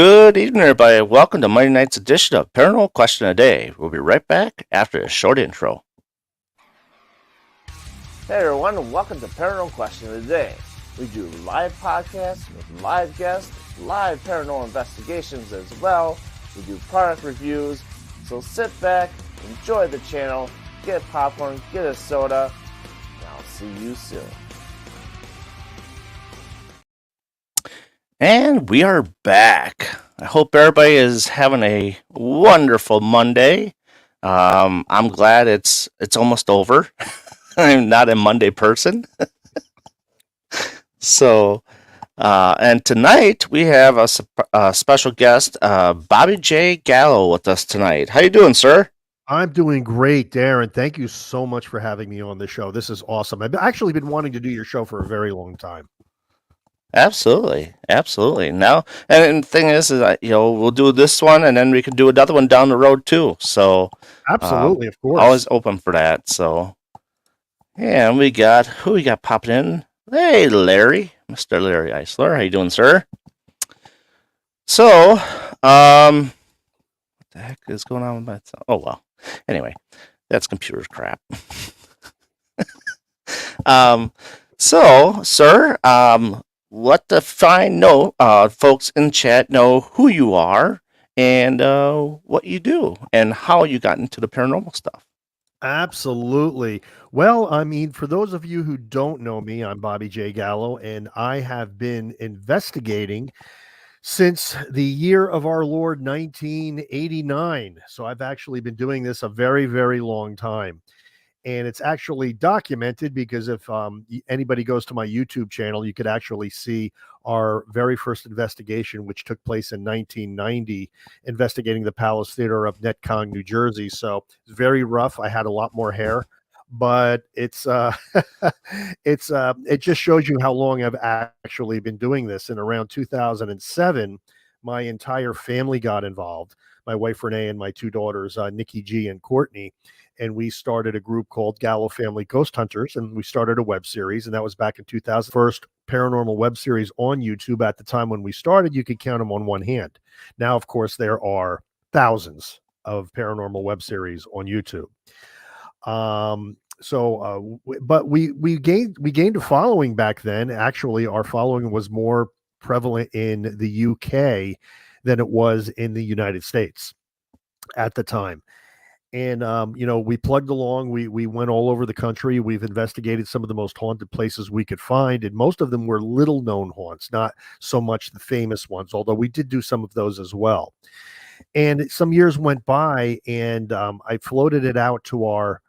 Good evening, everybody. Welcome to Monday night's edition of Paranormal Question a Day. We'll be right back after a short intro. Hey everyone, and welcome to Paranormal Question of the Day. We do live podcasts with live guests, live paranormal investigations as well. We do product reviews, so sit back, enjoy the channel, get popcorn, get a soda, and I'll see you soon. And we are back. I hope everybody is having a wonderful Monday. I'm glad it's almost over. I'm not a Monday person. So, and tonight we have a special guest, Bobby J. Gallo, with us tonight. How you doing, sir? I'm doing great, Darren. Thank you so much for having me on the show. This is awesome. I've actually been wanting to do your show for a very long time. Absolutely. Now, and the thing is that, we'll do this one and then we can do another one down the road too. So, Absolutely, of course. always open for that. So, yeah, and who we got popping in? Hey, Larry, Mr. Larry Eisler. How you doing, sir? So, what the heck is going on with my? Oh well. Anyway, that's computer crap. So, sir, let the fine folks in chat know who you are and what you do and how you got into the paranormal stuff. Absolutely. Well, I mean, for those of you who don't know me, I'm Bobby J. Gallo, and I have been investigating since the year of our Lord 1989. So I've actually been doing this a very, very long time. And it's actually documented because if anybody goes to my YouTube channel, you could actually see our very first investigation, which took place in 1990, investigating the Palace Theater of Netcong, New Jersey. So it's very rough. I had a lot more hair, but it's it just shows you how long I've actually been doing this. And around 2007, my entire family got involved. My wife Renee and my two daughters, Nikki G and Courtney. And we started a group called Gallo Family Ghost Hunters, and we started a web series, and that was back in 2000. First paranormal web series on YouTube. At the time when we started, you could count them on one hand. Now, of course, there are thousands of paranormal web series on YouTube. But we gained a following back then. Actually, our following was more prevalent in the UK than it was in the United States at the time. And we plugged along. We went all over the country. We've investigated some of the most haunted places we could find, and most of them were little known haunts, not so much the famous ones, although we did do some of those as well. And some years went by, and I floated it out to our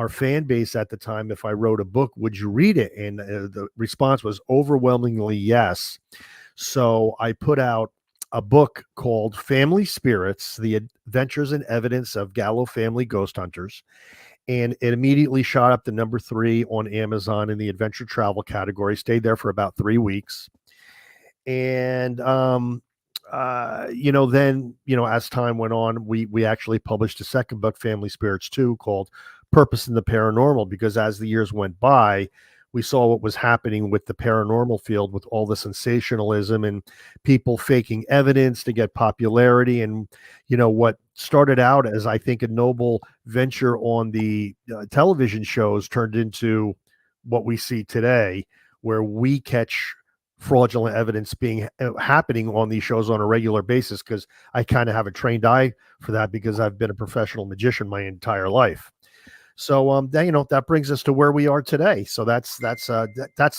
fan base at the time. If I wrote a book, would you read it? And the response was overwhelmingly yes. So I put out a book called Family Spirits, The Adventures and Evidence of Gallo Family Ghost Hunters. And it immediately shot up to number 3 on Amazon in the adventure travel category, stayed there for about 3 weeks. And, then, as time went on, we actually published a second book, Family Spirits 2, called Purpose in the Paranormal, because as the years went by, we saw what was happening with the paranormal field with all the sensationalism and people faking evidence to get popularity. And, what started out as, I think, a noble venture on the television shows turned into what we see today, where we catch fraudulent evidence happening on these shows on a regular basis, because I kind of have a trained eye for that because I've been a professional magician my entire life. So that brings us to where we are today. So that's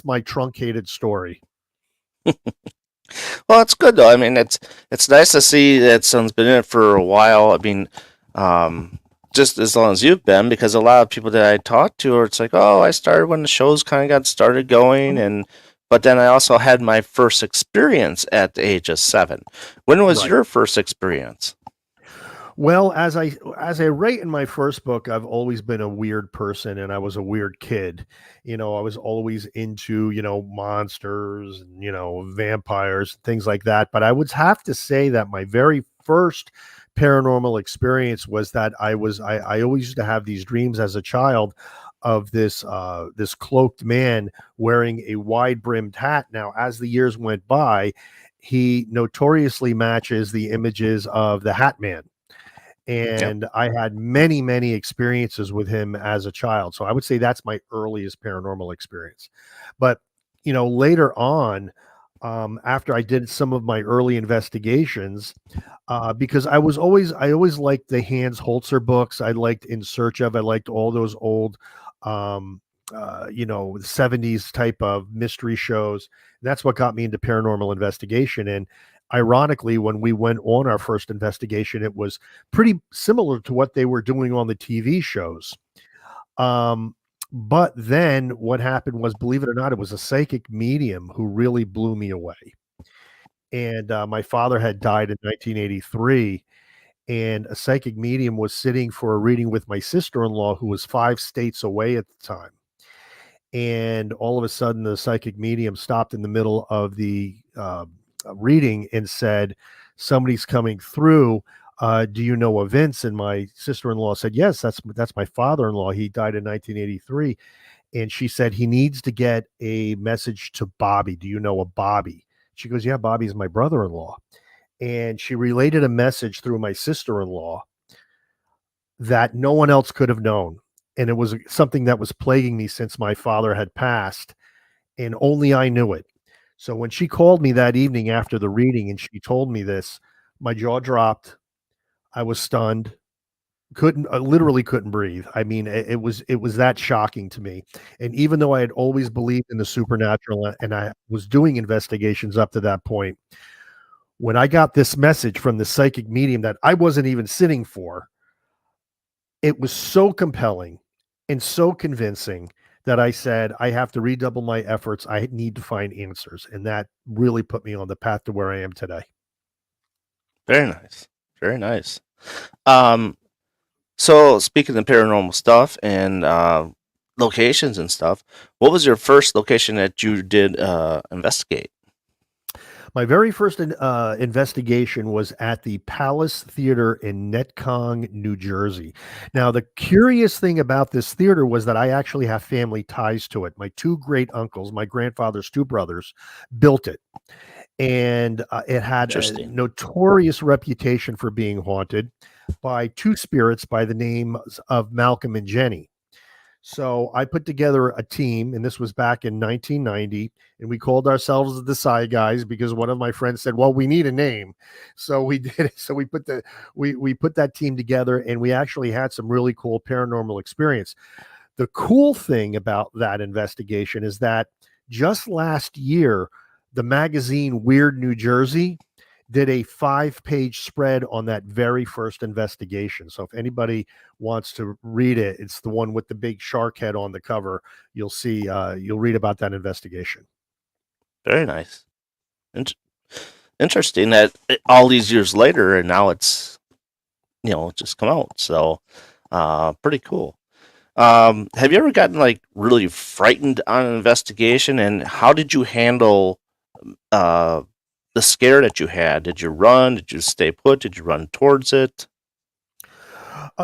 my truncated story. Well, it's good though. I mean, it's nice to see that someone's been in it for a while. I mean, just as long as you've been, because a lot of people that I talk to are, it's like, oh, I started when the shows kind of got started going, but then I also had my first experience at the age of 7. When was your first experience? Well, as I write in my first book, I've always been a weird person, and I was a weird kid. I was always into, monsters and, vampires, things like that. But I would have to say that my very first paranormal experience was that I always used to have these dreams as a child of this cloaked man wearing a wide brimmed hat. Now, as the years went by, he notoriously matches the images of the Hat Man. Yep. And I had many, many experiences with him as a child. So I would say that's my earliest paranormal experience. But, later on, after I did some of my early investigations, because I always liked the Hans Holzer books. I liked In Search of, I liked all those old, um, 70s type of mystery shows. That's what got me into paranormal investigation. And ironically, when we went on our first investigation, it was pretty similar to what they were doing on the TV shows. Um, but then what happened was, believe it or not, it was a psychic medium who really blew me away. And my father had died in 1983, and a psychic medium was sitting for a reading with my sister-in-law, who was 5 states away at the time. And all of a sudden, the psychic medium stopped in the middle of the reading and said, "Somebody's coming through. Do you know a Vince?" And my sister-in-law said, "Yes, that's my father-in-law. He died in 1983." And she said, "He needs to get a message to Bobby. Do you know a Bobby?" She goes, "Yeah, Bobby's my brother-in-law." And she related a message through my sister-in-law that no one else could have known. And it was something that was plaguing me since my father had passed, and only I knew it. So when she called me that evening after the reading and she told me this, my jaw dropped. I was stunned. Couldn't literally couldn't breathe. I mean, it was that shocking to me. And even though I had always believed in the supernatural and I was doing investigations up to that point, when I got this message from the psychic medium that I wasn't even sitting for, it was so compelling and so convincing that I said, I have to redouble my efforts. I need to find answers. And that really put me on the path to where I am today. Very nice. Very nice. Um, so speaking of paranormal stuff and locations and stuff, what was your first location that you did investigate? My very first investigation was at the Palace Theater in Netcong, New Jersey. Now, the curious thing about this theater was that I actually have family ties to it. My two great uncles, my grandfather's two brothers, built it. And it had a Interesting. notorious reputation for being haunted by two spirits by the names of Malcolm and Jenny. So I put together a team, and this was back in 1990, and we called ourselves the Psy Guys because one of my friends said, "Well, we need a name," so we did it. So we put that team together, and we actually had some really cool paranormal experience. The cool thing about that investigation is that just last year, the magazine Weird New Jersey did a 5-page spread on that very first investigation. So if anybody wants to read it, it's the one with the big shark head on the cover. You'll see, you'll read about that investigation. Very nice. Int- Interesting that all these years later, and now it's just come out. So, pretty cool. Have you ever gotten like really frightened on an investigation, and how did you handle uh, the scare that you had? Did you run? Did you stay put? Did you run towards it?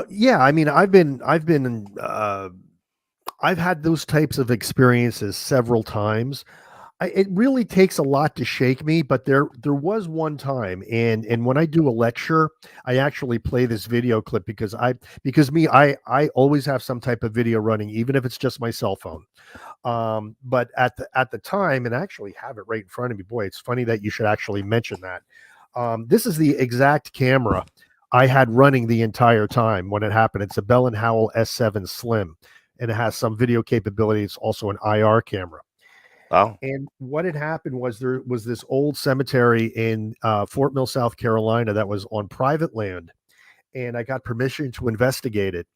Yeah, I mean, I've had those types of experiences several times. It really takes a lot to shake me, but there was one time, and when I do a lecture, I actually play this video clip because I always have some type of video running, even if it's just my cell phone. But at the time, and I actually have it right in front of me. Boy, it's funny that you should actually mention that. This is the exact camera I had running the entire time when it happened. It's a Bell and Howell S7 Slim, and it has some video capability. It's also an IR camera. Wow. And what had happened was there was this old cemetery in Fort Mill, South Carolina, that was on private land, and I got permission to investigate it.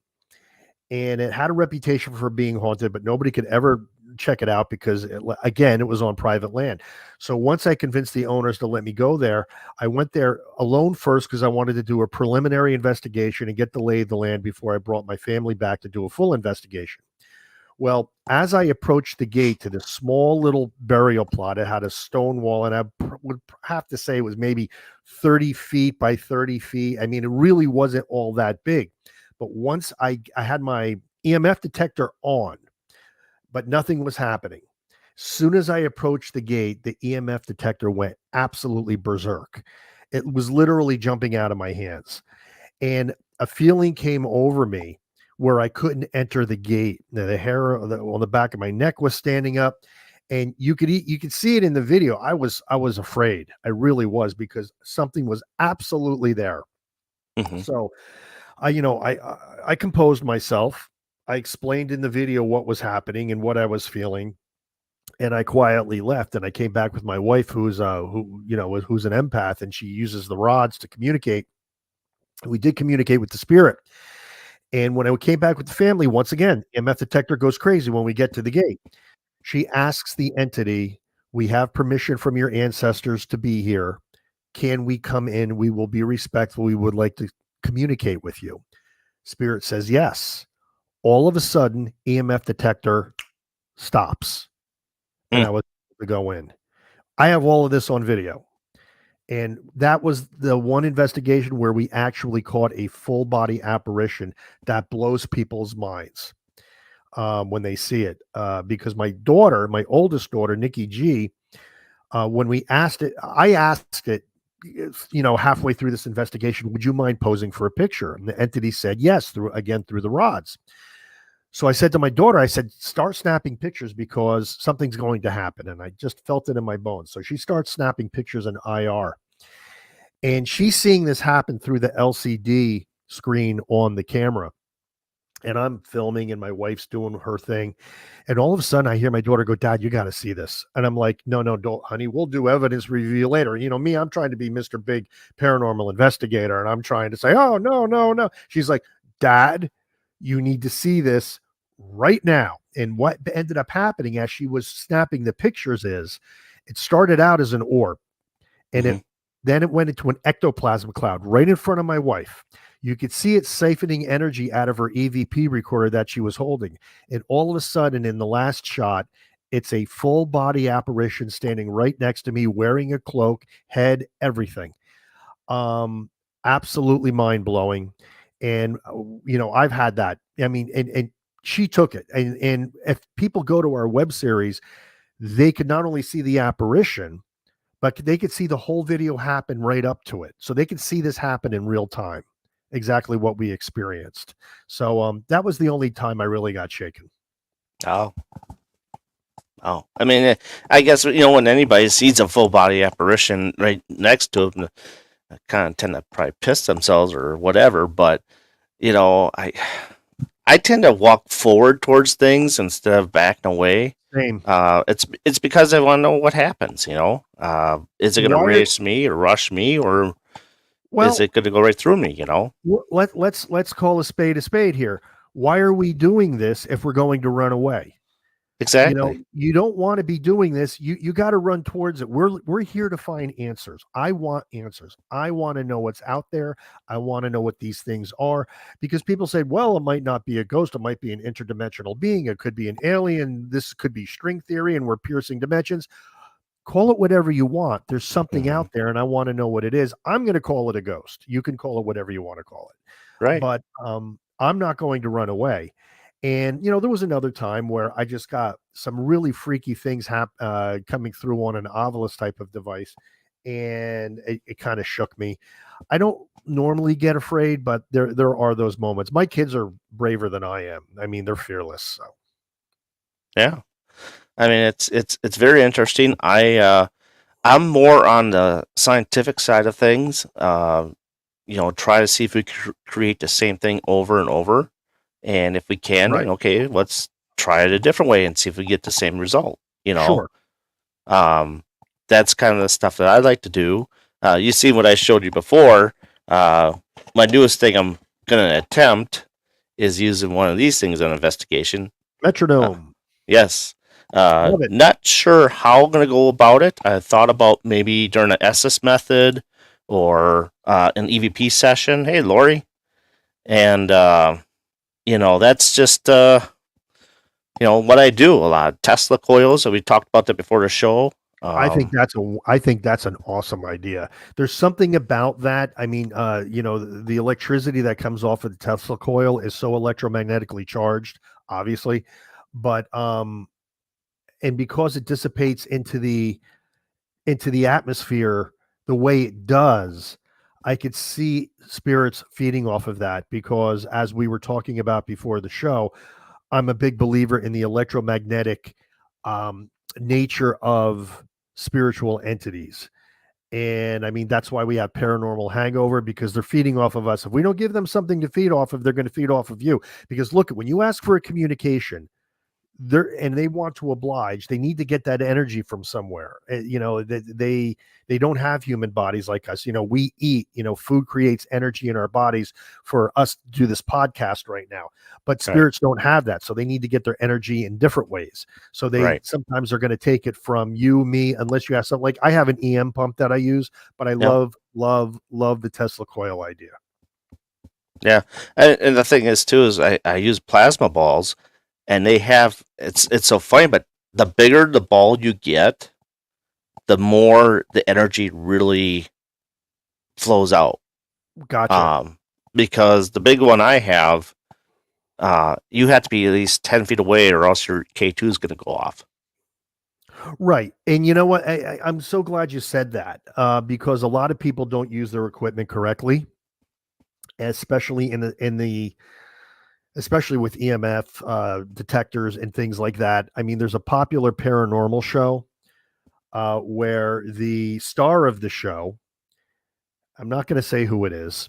And it had a reputation for being haunted, but nobody could ever check it out because, again, it was on private land. So once I convinced the owners to let me go there, I went there alone first because I wanted to do a preliminary investigation and get the lay of the land before I brought my family back to do a full investigation. Well, as I approached the gate to this small little burial plot, it had a stone wall, and would have to say it was maybe 30 feet by 30 feet. I mean, it really wasn't all that big. But once I had my EMF detector on, but nothing was happening. Soon as I approached the gate, the EMF detector went absolutely berserk. It was literally jumping out of my hands. And a feeling came over me where I couldn't enter the gate. The hair on the back of my neck was standing up, and you could see it in the video. I was afraid. I really was, because something was absolutely there. Hmm. So I composed myself. I explained in the video what was happening and what I was feeling, and I quietly left. And I came back with my wife, who's an empath, and she uses the rods to communicate. We did communicate with the spirit. And when I came back with the family, once again, EMF detector goes crazy when we get to the gate. She asks the entity, "We have permission from your ancestors to be here. Can we come in? We will be respectful. We would like to communicate with you." Spirit says yes. All of a sudden, EMF detector stops, and I Mm. was able to go in. I have all of this on video. And that was the one investigation where we actually caught a full body apparition that blows people's minds when they see it. Because my oldest daughter, Nikki G, when we asked it, I asked it, halfway through this investigation, would you mind posing for a picture? And the entity said yes, through the rods. So I said to my daughter, I said, start snapping pictures because something's going to happen. And I just felt it in my bones. So she starts snapping pictures in IR. And she's seeing this happen through the LCD screen on the camera. And I'm filming and my wife's doing her thing. And all of a sudden I hear my daughter go, "Dad, you got to see this." And I'm like, "No, no, don't, honey. We'll do evidence review later." Me, I'm trying to be Mr. Big paranormal investigator. And I'm trying to say, "Oh, no, no, no." She's like, "Dad, you need to see this right now." And what ended up happening as she was snapping the pictures is it started out as an orb, and Hmm. it went into an ectoplasm cloud right in front of my wife. You could see it siphoning energy out of her EVP recorder that she was holding. And all of a sudden, in the last shot, it's a full body apparition standing right next to me, wearing a cloak, head, everything. Um, Absolutely mind blowing. And I've had that. I mean, and she took it. And if people go to our web series, they could not only see the apparition, but they could see the whole video happen right up to it. So they could see this happen in real time, exactly what we experienced. So that was the only time I really got shaken. Oh, oh. I mean, I guess when anybody sees a full body apparition right next to them, they kind of tend to probably piss themselves or whatever. But I tend to walk forward towards things instead of backing away. Same. It's because I want to know what happens. Is it going to Why are race me or rush me, or is well? it going to go right through me? Let's call a spade here. Why are we doing this if we're going to run away? Exactly. You don't want to be doing this. You got to run towards it. We're here to find answers. I want answers. I want to know what's out there. I want to know what these things are, because people say, well, it might not be a ghost, it might be an interdimensional being, it could be an alien, this could be string theory and we're piercing dimensions. Call it whatever you want. There's something Hmm. out there and I want to know what it is. I'm going to call it a ghost. You can call it whatever you want to call it. Right. But I'm not going to run away. And there was another time where I just got some really freaky things coming through on an Ovilus type of device, and it kind of shook me. I don't normally get afraid, but there are those moments. My kids are braver than I am. I mean, they're fearless. So Yeah. I mean, it's very interesting. I'm more on the scientific side of things. Try to see if we create the same thing over and over, and if we can, right, okay, let's try it a different way and see if we get the same result. sure. Um, that's kind of the stuff that I like to do. You see what I showed you before. Uh, my newest thing I'm gonna attempt is using one of these things on investigation. Uh, Metronome, yes. love it. Not sure how I'm gonna go about it. I thought about maybe during an SS method or an EVP session. Hey, Lori, and that's just what I do a lot. Tesla coils. So we talked about that before the show. Um, I think that's an awesome idea. There's something about that. I mean, the electricity that comes off of the Tesla coil is so electromagnetically charged, obviously, but and because it dissipates into the atmosphere the way it does, I could see spirits feeding off of that because, as we were talking about before the show, I'm a big believer in the electromagnetic um, nature of spiritual entities. And I mean, that's why we have paranormal hangover because they're feeding off of us. If we don't give them something to feed off of, they're going to feed off of you. Because look, when you ask for a communication, they want to oblige, they need to get that energy from somewhere. They don't have human bodies like us. We eat, food creates energy in our bodies for us to do this podcast right now, but Right. spirits don't have that, so they need to get their energy in different ways. So they Right. sometimes are going to take it from you, me, unless you have something. Like I have an EM pump that I use, but I Yep. love the Tesla coil idea. Yeah. And the thing is too is I use plasma balls, and they have it's so funny, but the bigger the ball you get, the more the energy really flows out. Gotcha. Because the big one I have, you have to be at least 10 feet away, or else your K2 is going to go off. Right. And you know what? I'm so glad you said that because a lot of people don't use their equipment correctly, especially especially with EMF detectors and things like that. I mean, there's a popular paranormal show where the star of the show, I'm not going to say who it is,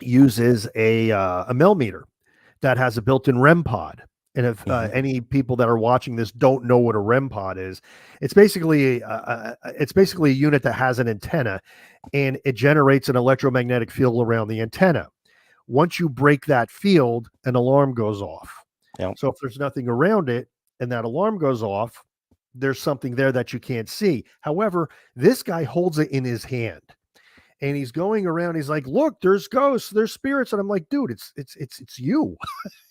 uses a millimeter that has a built-in REM pod. And if Mhm. any people that are watching this don't know what a REM pod is, it's basically a unit that has an antenna, and it generates an electromagnetic field around the antenna. Once you break that field, an alarm goes off. Yep. So if there's nothing around it and that alarm goes off, there's something there that you can't see. However, this guy holds it in his hand and he's going around. He's like, "Look, there's ghosts, there's spirits," and I'm like, "Dude, it's you."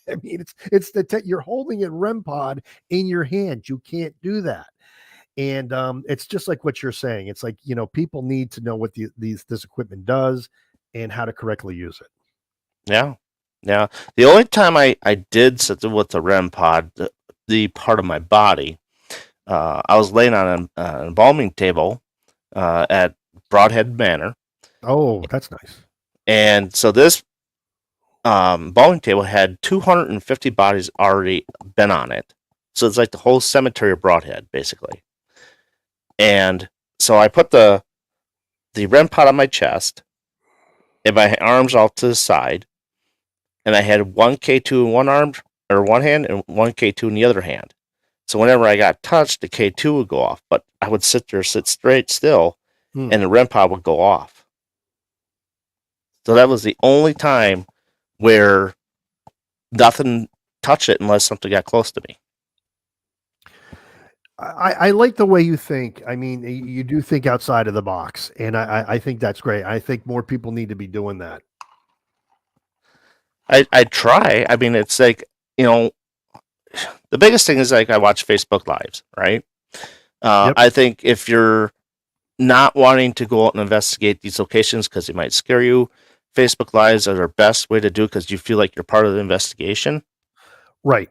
I mean, it's you're holding a REM pod in your hand. You can't do that. And it's just like what you're saying. It's like people need to know what this equipment does and how to correctly use it. Yeah. Yeah. The only time I did something with the REM pod, the part of my body, I was laying on an embalming table at Broadhead Manor. Oh, that's nice. And so this bowling table had 250 bodies already been on it. So it's like the whole cemetery of Broadhead, basically. And so I put the REM pod on my chest and my arms off to the side, and I had one K2 in one arm or one hand and one K2 in the other hand. So whenever I got touched, the K2 would go off, but I would sit straight still, Hmm. and the REM pod would go off. So that was the only time where nothing touched it unless something got close to me. I like the way you think. I mean, you do think outside of the box, and I think that's great. I think more people need to be doing that. I try. I mean, it's like, you know, the biggest thing is like I watch Facebook Lives, right? Yep. I think if you're not wanting to go out and investigate these locations because they might scare you, Facebook Lives are the best way to do because you feel like you're part of the investigation. Right.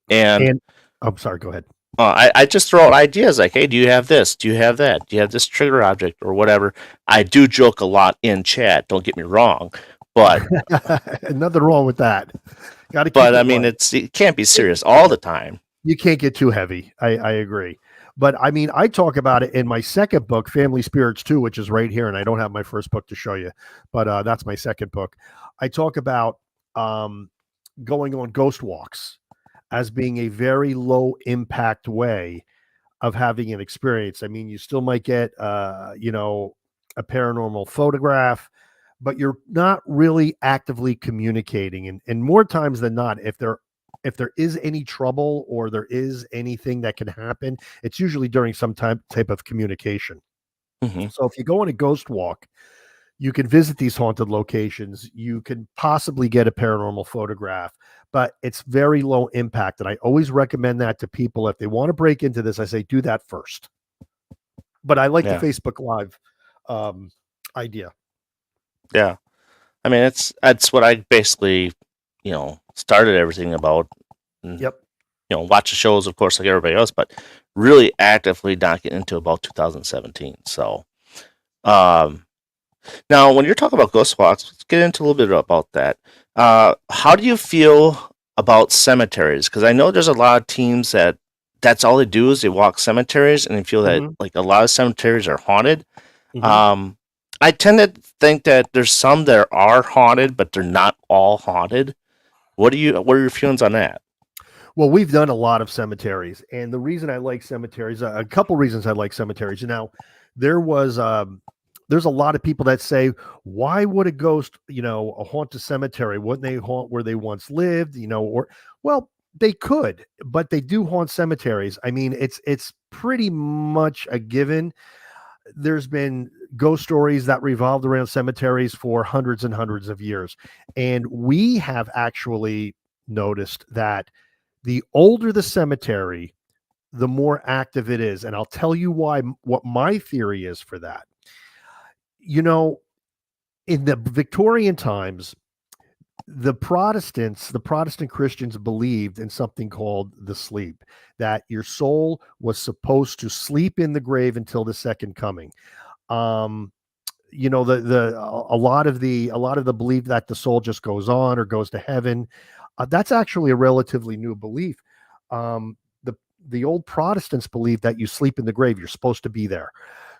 And And I'm sorry. Go ahead. I just throw out ideas like, hey, do you have this? Do you have that? Do you have this trigger object or whatever? I do joke a lot in chat. Don't get me wrong, but Nothing wrong with that. Got to keep but it I mean, light. it can't be serious all the time. You can't get too heavy. I agree. But I mean, I talk about it in my second book, Family Spirits 2, which is right here. And I don't have my first book to show you, but that's my second book. I talk about going on ghost walks as being a very low impact way of having an experience. I mean, you still might get, a paranormal photograph, but you're not really actively communicating. And more times than not, if there is any trouble or there is anything that can happen, it's usually during some type of communication. Hmm. So if you go on a ghost walk, you can visit these haunted locations. You can possibly get a paranormal photograph, but it's very low impact. And I always recommend that to people. If they want to break into this, I say do that first. But I like the Yeah, Facebook Live um, idea. yeah. I mean, that's what I basically, started everything about. And, Yep. watch the shows, of course, like everybody else, but really actively not get into about 2017. So, um, now when you're talking about ghost walks, let's get into a little bit about that. How do you feel about cemeteries? Because I know there's a lot of teams that's all they do is they walk cemeteries, and they feel that Hmm. like a lot of cemeteries are haunted. Hmm. Um, I tend to think that there's some that are haunted, but they're not all haunted. What are your feelings on that? Well, we've done a lot of cemeteries, and the reason I like cemeteries, a couple reasons I like cemeteries. Now, there was there's a lot of people that say, why would a ghost, haunt a cemetery? Wouldn't they haunt where they once lived? Or well, they could, but they do haunt cemeteries. I mean, it's pretty much a given. There's been ghost stories that revolved around cemeteries for hundreds and hundreds of years, and we have actually noticed that the older the cemetery, the more active it is. And I'll tell you why, what my theory is for that. You know, in the Victorian times, the Protestant Christians believed in something called the sleep, that your soul was supposed to sleep in the grave until the second coming. Um, a lot of the belief that the soul just goes on or goes to heaven, that's actually a relatively new belief. Um, the the old Protestants believe that you sleep in the grave, you're supposed to be there.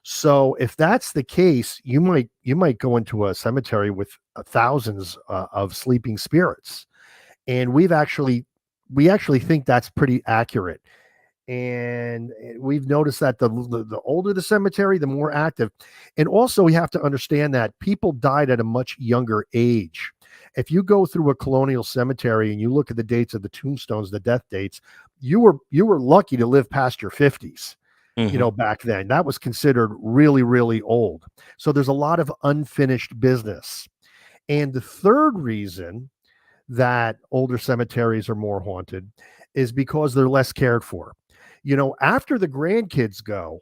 So if that's the case, you might go into a cemetery with thousands of sleeping spirits, and we actually think that's pretty accurate. And we've noticed that the older the cemetery, the more active. And also, we have to understand that people died at a much younger age. If you go through a colonial cemetery and you look at the dates of the tombstones, the death dates, you were lucky to live past your 50s. Hmm. Back then, that was considered really, really old. So there's a lot of unfinished business. And the third reason that older cemeteries are more haunted is because they're less cared for. After the grandkids go,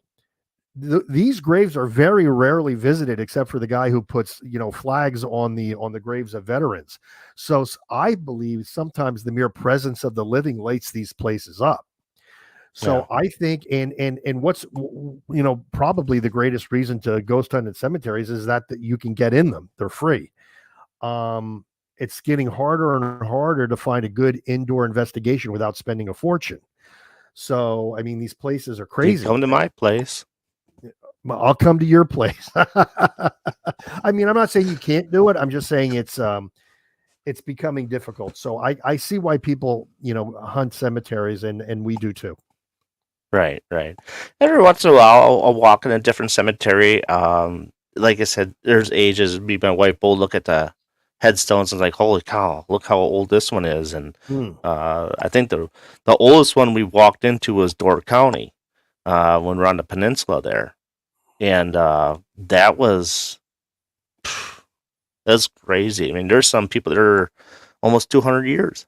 these graves are very rarely visited, except for the guy who puts flags on the graves of veterans. So I believe sometimes the mere presence of the living lights these places up. Yeah. So I think, and what's probably the greatest reason to ghost hunt in cemeteries is that you can get in them; they're free. um, it's getting harder and harder to find a good indoor investigation without spending a fortune. So, I mean, these places are You crazy. come to my place. I'll come to your place. I mean, I'm not saying you can't do it. I'm just saying it's becoming difficult. So I see why people hunt cemeteries, and we do too. Right, right. Every once in a while, I'll walk in a different cemetery. Like I said, there's ages. Me, and my wife both look at the headstones and like, holy cow, look how old this one is. And Hmm. I think the oldest one we walked into was Door County, when we're on the peninsula there, and that's crazy. I mean, there's some people that are almost 200 years.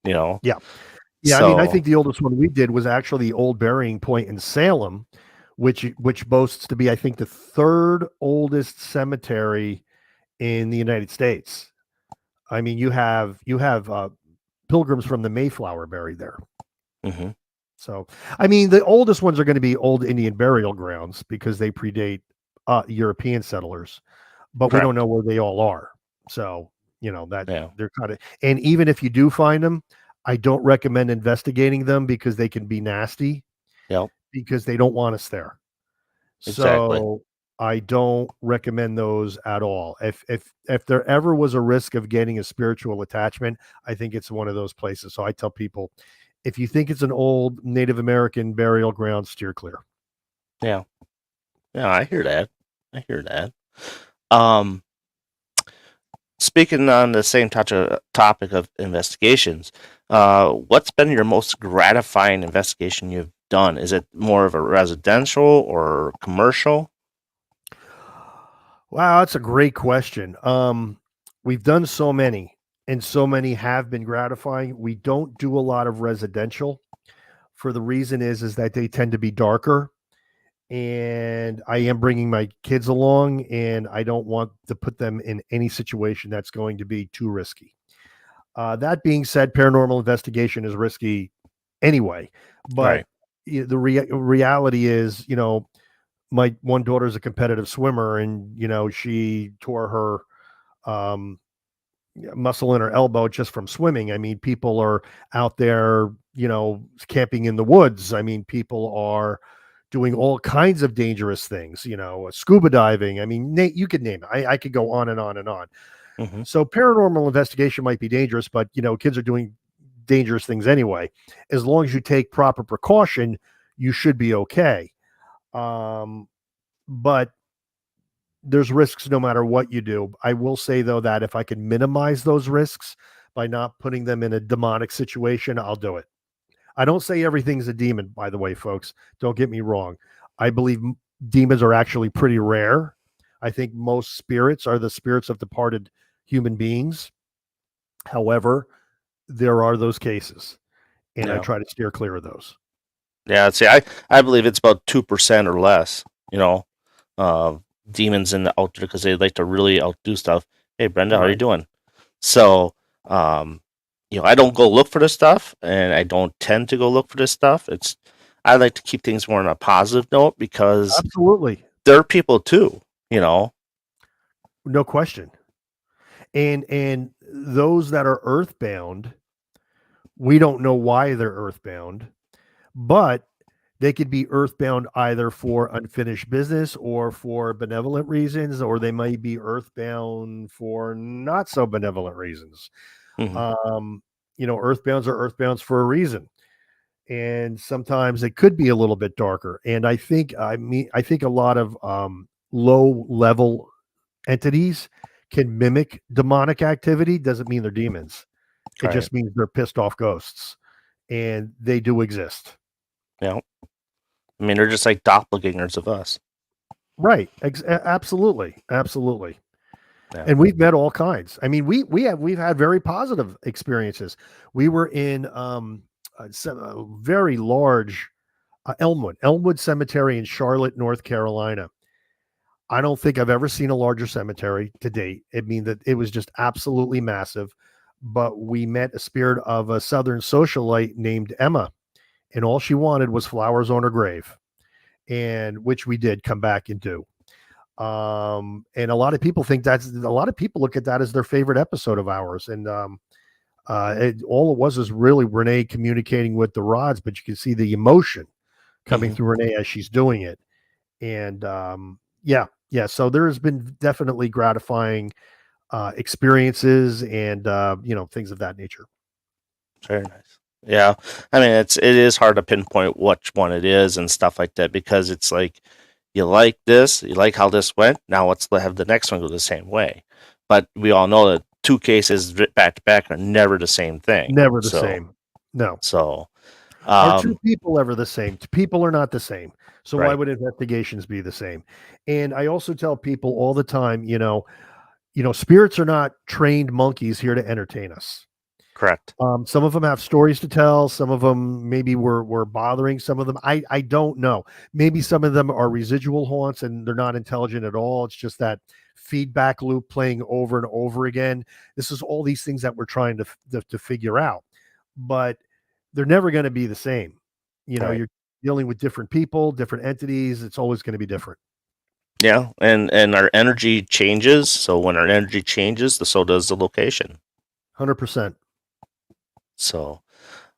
You know, Yeah. Yeah, I mean, I so think the oldest one we did was actually the Old Burying Point in Salem, which boasts to be, I think, the third oldest cemetery in the United States. I mean, you have pilgrims from the Mayflower buried there. hmm So, I mean, the oldest ones are going to be old Indian burial grounds because they predate European settlers, but we don't correct. know where they all are. So, that Yeah. they're kind of, and even if you do find them, I don't recommend investigating them because they can be nasty Yep. because they don't want us there. Exactly. So I don't recommend those at all. If there ever was a risk of getting a spiritual attachment, I think it's one of those places. So I tell people, if you think it's an old Native American burial ground, steer clear. Yeah. Yeah. I hear that. I hear that. Um, Speaking on the same topic of investigations, what's been your most gratifying investigation you've done? Is it more of a residential or commercial? Wow, that's a great question. We've done so many, and so many have been gratifying. We don't do a lot of residential for the reason is that they tend to be darker, and I am bringing my kids along, and I don't want to put them in any situation that's going to be too risky. That being said, paranormal investigation is risky anyway. But Right. the reality is, my one daughter is a competitive swimmer, and she tore her muscle in her elbow just from swimming. I mean, people are out there, camping in the woods. I mean, people are doing all kinds of dangerous things, scuba diving. I mean, you could name it. I could go on and on and on. Hmm. So paranormal investigation might be dangerous, but kids are doing dangerous things anyway. As long as you take proper precaution, you should be okay. But there's risks no matter what you do. I will say though that if I can minimize those risks by not putting them in a demonic situation, I'll do it. I don't say everything's a demon, by the way, folks. Don't get me wrong. I believe demons are actually pretty rare. I think most spirits are the spirits of departed human beings. However, there are those cases, and I Yeah. try to steer clear of those. Yeah. See, I believe it's about 2% or less. You know, uh, demons in the out there because they like to really outdo stuff. Hey, Brenda, how are you Right. doing? So, um, I don't go look for this stuff, and I don't tend to go look for this stuff. I like to keep things more on a positive note because Absolutely. they're people too. You know. No question. And those that are earthbound, we don't know why they're earthbound, but they could be earthbound either for unfinished business or for benevolent reasons, or they might be earthbound for not so benevolent reasons. Hmm. Um, earthbounds are earthbounds for a reason. And sometimes it could be a little bit darker. And I think a lot of low level entities can mimic demonic activity. Doesn't mean they're demons. It Right. just means they're pissed off ghosts, and they do exist. Yeah. I mean, they're just like doppelgangers of us. Right. Absolutely. Absolutely. Yeah. And we've met all kinds. I mean, we've had very positive experiences. We were in a very large Elmwood Cemetery in Charlotte, North Carolina. I don't think I've ever seen a larger cemetery to date. I mean that it was just absolutely massive. But we met a spirit of a Southern socialite named Emma, and all she wanted was flowers on her grave, and which we did come back and do. And a lot of people look at that as their favorite episode of ours. And all it was is really Renee communicating with the rods, but you can see the emotion coming Hmm. through Renee as she's doing it. And yeah, yeah. So there has been definitely gratifying experiences and things of that nature. Very nice. Yeah. I mean, it is hard to pinpoint which one it is and stuff like that because it's like you like this, you like how this went. Now let's have the next one go the same way. But we all know that two cases back to back are never the same thing. Never the So, same. No. so, Are two um, people ever the same? People are not the same. So why right, would investigations be the same? And I also tell people all the time, spirits are not trained monkeys here to entertain us. correct. Some of them have stories to tell. Some of them maybe were bothering some of them. I don't know. Maybe some of them are residual haunts and they're not intelligent at all. It's just that feedback loop playing over and over again. This is all these things that we're trying to figure out, but they're never going to be the same. Right. You're dealing with different people, different entities. It's always going to be different. Yeah. And our energy changes. So when our energy changes, so does the location. 100%. So,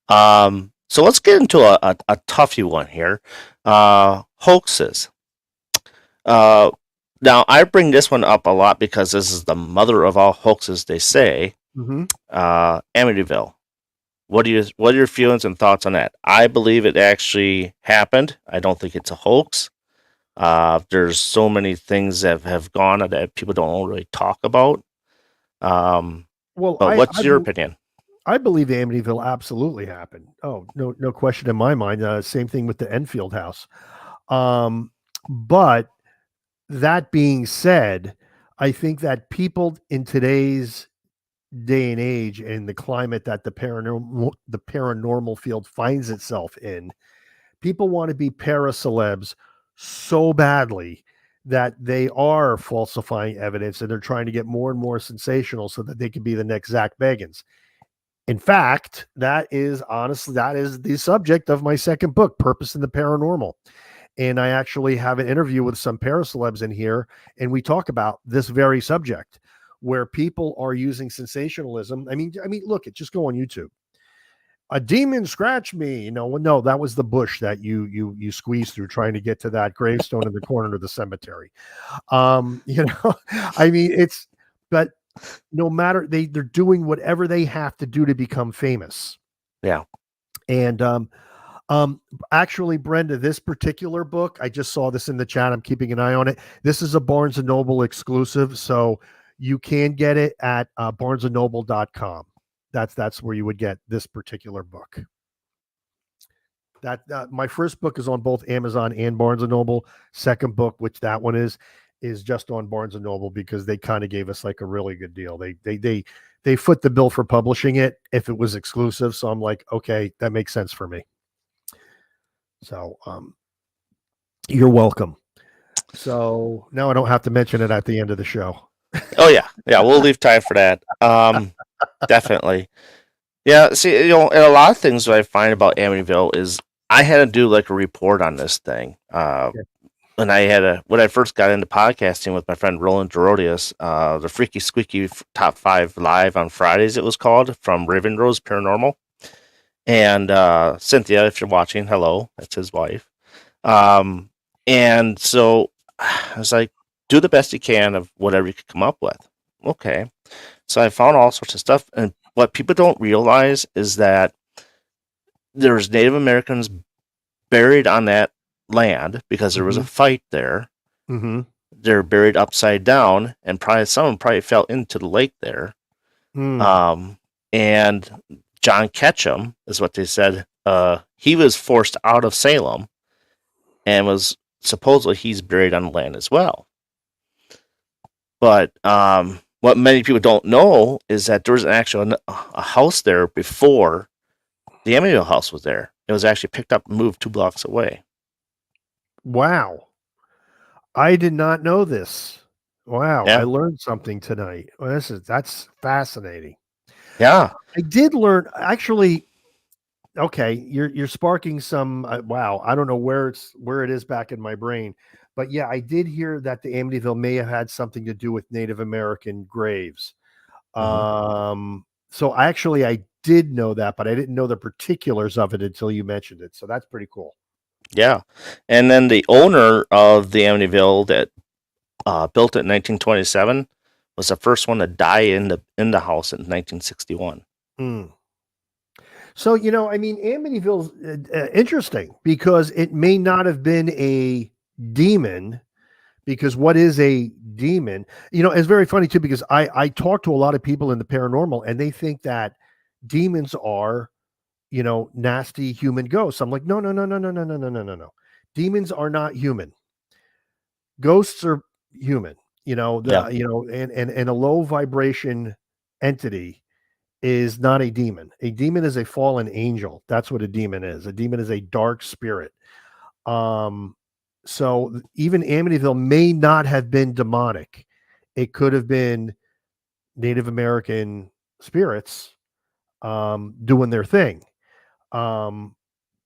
so let's get into a toughy one here. Hoaxes. Uh, Now I bring this one up a lot because this is the mother of all hoaxes, they say. Hmm. Amityville. What are your feelings and thoughts on that? I believe it actually happened. I don't think it's a hoax. There's so many things that have gone on that people don't really talk about. Um, Well, but what's your opinion? I believe Amityville absolutely happened. Oh, no question in my mind. Same thing with the Enfield house. But that being said, I think that people in today's day and age and the climate that the paranormal field finds itself in, people want to be para celebs so badly that they are falsifying evidence and they're trying to get more and more sensational so that they can be the next Zach Bagans. In fact, that is the subject of my second book, Purpose in the Paranormal. And I actually have an interview with some paracelebs in here, and we talk about this very subject, where people are using sensationalism. I mean, look, just go on YouTube. A demon scratched me. No, that was the bush that you squeezed through trying to get to that gravestone in the corner of the cemetery. You know, I mean, but no matter they're doing whatever they have to do to become famous. Yeah. And actually, Brenda, this particular book, I just saw this in the chat. I'm keeping an eye on it. This is a Barnes and Noble exclusive, so you can get it at barnesandnoble.com. That's where you would get this particular book. That my first book is on both Amazon and Barnes and Noble. Second book, which that one is just on Barnes and Noble because they kind of gave us like a really good deal. They foot the bill for publishing it if it was exclusive. So I'm like, okay, that makes sense for me. So you're welcome. So now I don't have to mention it at the end of the show. Oh yeah, we'll leave time for that. Definitely. Yeah, see, and a lot of things that I find about Amityville is I had to do like a report on this thing. And when I first got into podcasting with my friend Roland Gerodius, the Freaky Squeaky Top 5 Live on Fridays, it was called, from Raven Rose Paranormal. And Cynthia, if you're watching, hello, that's his wife. And so I was like, do the best you can of whatever you could come up with. Okay. So I found all sorts of stuff. And what people don't realize is that there's Native Americans buried on that land because there was a fight there. Mm-hmm. They're buried upside down, and some of them probably fell into the lake there. And John Ketchum is what they said. He was forced out of Salem, and was supposedly he's buried on the land as well. But what many people don't know is that there was a house there before the Amityville house was there. It was actually picked up and moved 2 blocks away. Wow. I did not know this. Wow. Yeah. I learned something tonight. Well, that's fascinating. Yeah. I did learn actually. Okay. You're sparking some, wow. I don't know where it is back in my brain, but yeah, I did hear that the Amityville may have had something to do with Native American graves. So I did know that, but I didn't know the particulars of it until you mentioned it. So that's pretty cool. Yeah. And then the owner of the Amityville that built it in 1927 was the first one to die in the house in 1961. So, Amityville's interesting because it may not have been a demon, because what is a demon? It's very funny too, because I talk to a lot of people in the paranormal and they think that demons are, nasty human ghosts. I'm like, no. Demons are not human. Ghosts are human, and a low vibration entity is not a demon. A demon is a fallen angel. That's what a demon is. A demon is a dark spirit. So even Amityville may not have been demonic. It could have been Native American spirits doing their thing.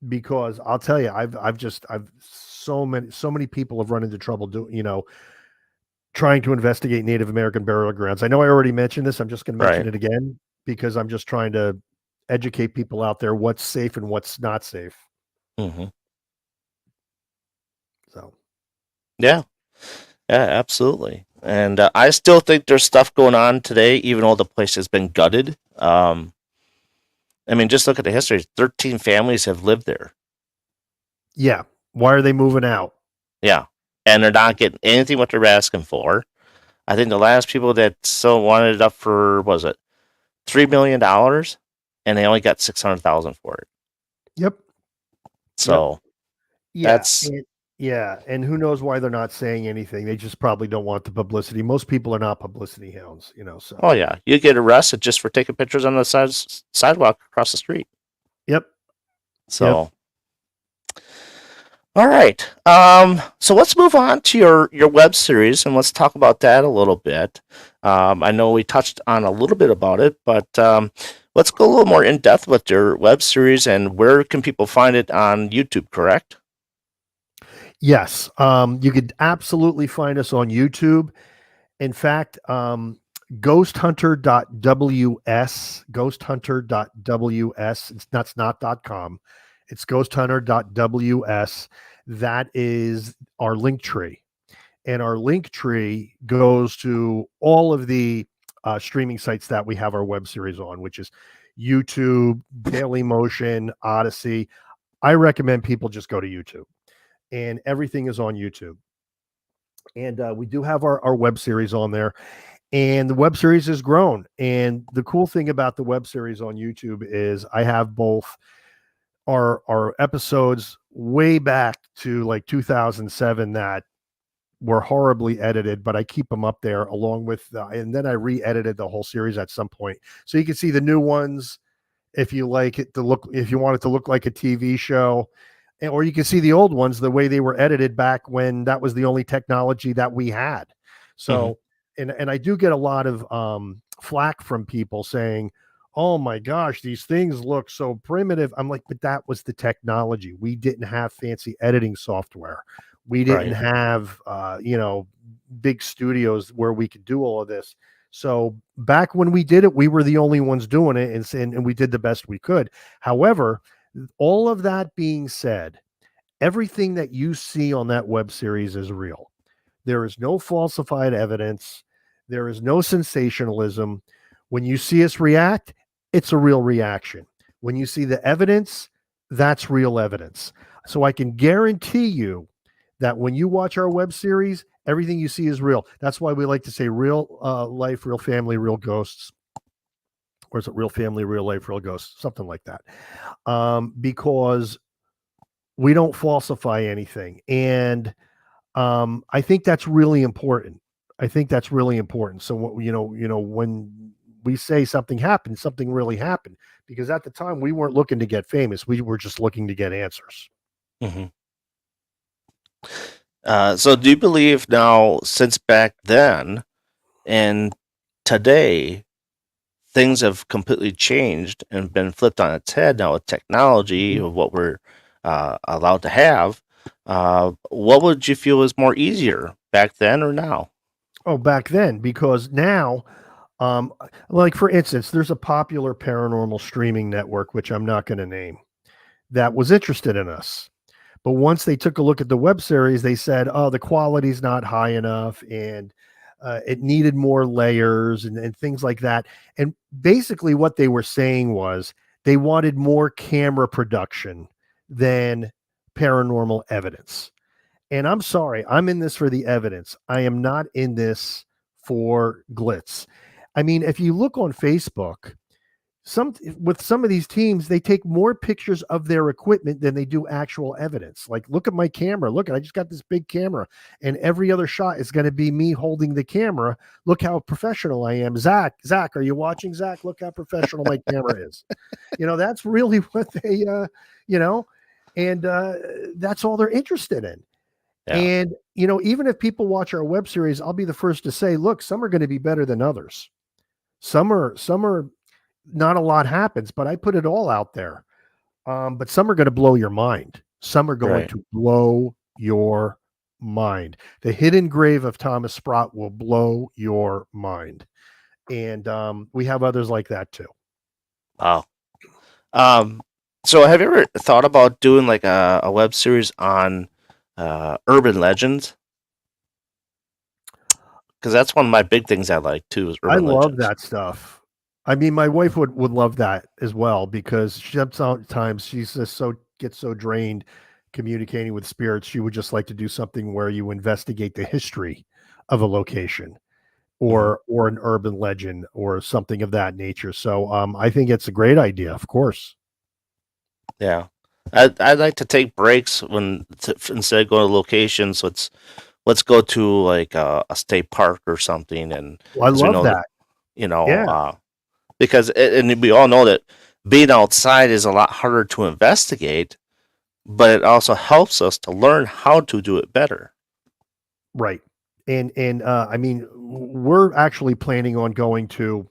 Because I'll tell you, I've so many people have run into trouble trying to investigate Native American burial grounds. I know I already mentioned this. I'm just going to mention it again because I'm just trying to educate people out there what's safe and what's not safe. So, yeah, absolutely. And I still think there's stuff going on today, even though the place has been gutted. Just look at the history. 13 families have lived there. Yeah. Why are they moving out? Yeah. And they're not getting anything what they're asking for. I think the last people that still wanted it up for, was it $3 million? And they only got $600,000 for it. Yep. So that's... And who knows why they're not saying anything? They just probably don't want the publicity. Most people are not publicity hounds, so. Oh yeah, you get arrested just for taking pictures on the sidewalk across the street. Yep. So, all right. So let's move on to your web series and let's talk about that a little bit. I know we touched on a little bit about it, but Let's go a little more in depth with your web series and where can people find it on YouTube, correct? Yes, you could absolutely find us on YouTube. In fact, ghosthunter.ws, that's not .com. It's ghosthunter.ws. That is our link tree. And our link tree goes to all of the streaming sites that we have our web series on, which is YouTube, Daily Motion, Odyssey. I recommend people just go to YouTube, and everything is on YouTube. And we do have our web series on there, and the web series has grown. And the cool thing about the web series on YouTube is I have both our episodes way back to like 2007 that were horribly edited, but I keep them up there along with, and then I re-edited the whole series at some point, so you can see the new ones if you like it to look, if you want it to look like a TV show, or you can see the old ones the way they were edited back when that was the only technology that we had. Hmm. So, and I do get a lot of flack from people saying, "Oh my gosh, these things look so primitive." I'm like, but that was the technology. We didn't have fancy editing software. We didn't Right. have, big studios where we could do all of this. So back when we did it, we were the only ones doing it, and we did the best we could. However, all of that being said, everything that you see on that web series is real. There is no falsified evidence. There is no sensationalism. When you see us react, it's a real reaction. When you see the evidence, that's real evidence. So I can guarantee you that when you watch our web series, everything you see is real. That's why we like to say real life, real family, real ghosts. Or is it real family, real life, real ghosts? Something like that. Because we don't falsify anything. And I think that's really important. I think that's really important. So when we say something happened, something really happened, because at the time we weren't looking to get famous. We were just looking to get answers. Hmm. So do you believe now, since back then and today, things have completely changed and been flipped on its head now with technology Mhm. of what we're allowed to have? What would you feel is more easier back then or now? Oh, back then, because now, um, like for instance, there's a popular paranormal streaming network, which I'm not going to name, that was interested in us. But once they took a look at the web series, they said, "Oh, the quality's not high enough, and it needed more layers and things like that." And basically, what they were saying was they wanted more camera production than paranormal evidence. And I'm sorry, I'm in this for the evidence. I am not in this for glitz. I mean, if you look on Facebook, some of these teams, they take more pictures of their equipment than they do actual evidence. Like, look at my camera. Look, I just got this big camera, and every other shot is going to be me holding the camera. Look how professional I am. Zach, are you watching? Zach, look how professional my camera is. That's really what they, you know, and that's all they're interested in. Yeah. And even if people watch our web series, I'll be the first to say, look, some are going to be better than others. Some are not a lot happens, but I put it all out there. But some are going to blow your mind. Some are going Right. to blow your mind. The hidden grave of Thomas Sprott will blow your mind. And we have others like that too. Wow. Um, so have you ever thought about doing like a web series on urban legends? Because that's one of my big things I like too is I urban love legends. that stuff. I mean, my wife would love that as well, because sometimes she's just so gets so drained communicating with spirits. She would just like to do something where you investigate the history of a location, Hmm. or an urban legend or something of that nature. So I think it's a great idea, of course. Yeah. I'd like to take breaks instead of going to locations. Let's go to like a state park or something, and Well, I because we love know that that. you know Yeah, because and we all know that being outside is a lot harder to investigate, but it also helps us to learn how to do it better. right. And I mean, we're actually planning on going to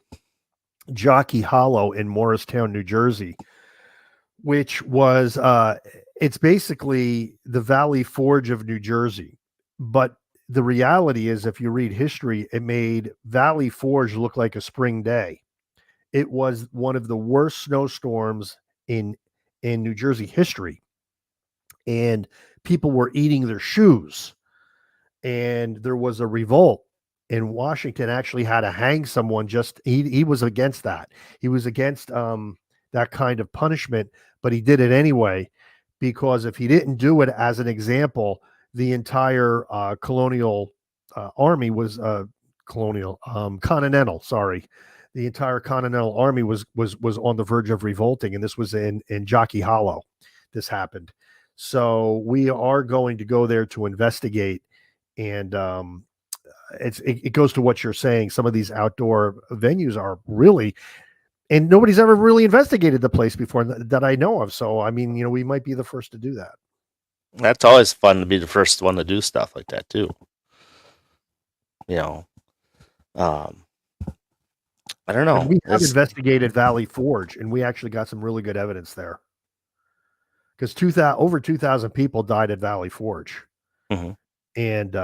Jockey Hollow in Morristown, New Jersey, which was it's basically the Valley Forge of New Jersey. But the reality is, if you read history, it made Valley Forge look like a spring day. It was one of the worst snowstorms in New Jersey history, and people were eating their shoes, and there was a revolt. And Washington actually had to hang someone. Just he was against that. He was against that kind of punishment, but he did it anyway, because if he didn't do it as an example, the entire colonial army was colonial continental. Sorry, the entire continental army was on the verge of revolting, and this was in Jockey Hollow. This happened, so we are going to go there to investigate, and it goes to what you're saying. Some of these outdoor venues are really, and nobody's ever really investigated the place before that I know of. So, I mean, we might be the first to do that. That's always fun to be the first one to do stuff like that too. You know, um, I don't And know. we have It's investigated Valley Forge, and we actually got some really good evidence there, because over 2,000 people died at Valley Forge. Mhm. And,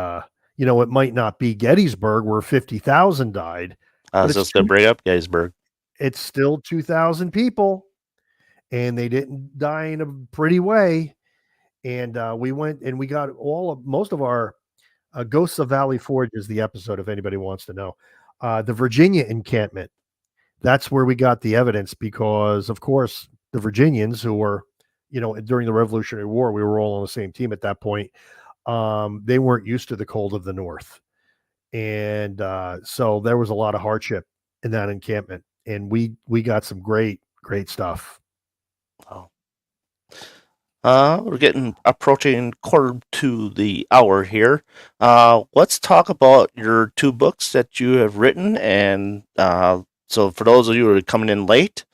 it might not be Gettysburg where 50,000 died, I but was just gonna bring up Gettysburg. it's still 2,000 people, and they didn't die in a pretty way. And we went and we got most of our Ghosts of Valley Forge is the episode, if anybody wants to know. The Virginia encampment, that's where we got the evidence, because, of course, the Virginians, who were, during the Revolutionary War, we were all on the same team at that point. They weren't used to the cold of the North. And so there was a lot of hardship in that encampment. And we got some great, great stuff. Oh. We're getting approaching quarter to the hour here. Let's talk about your two books that you have written, and so for those of you who are coming in late,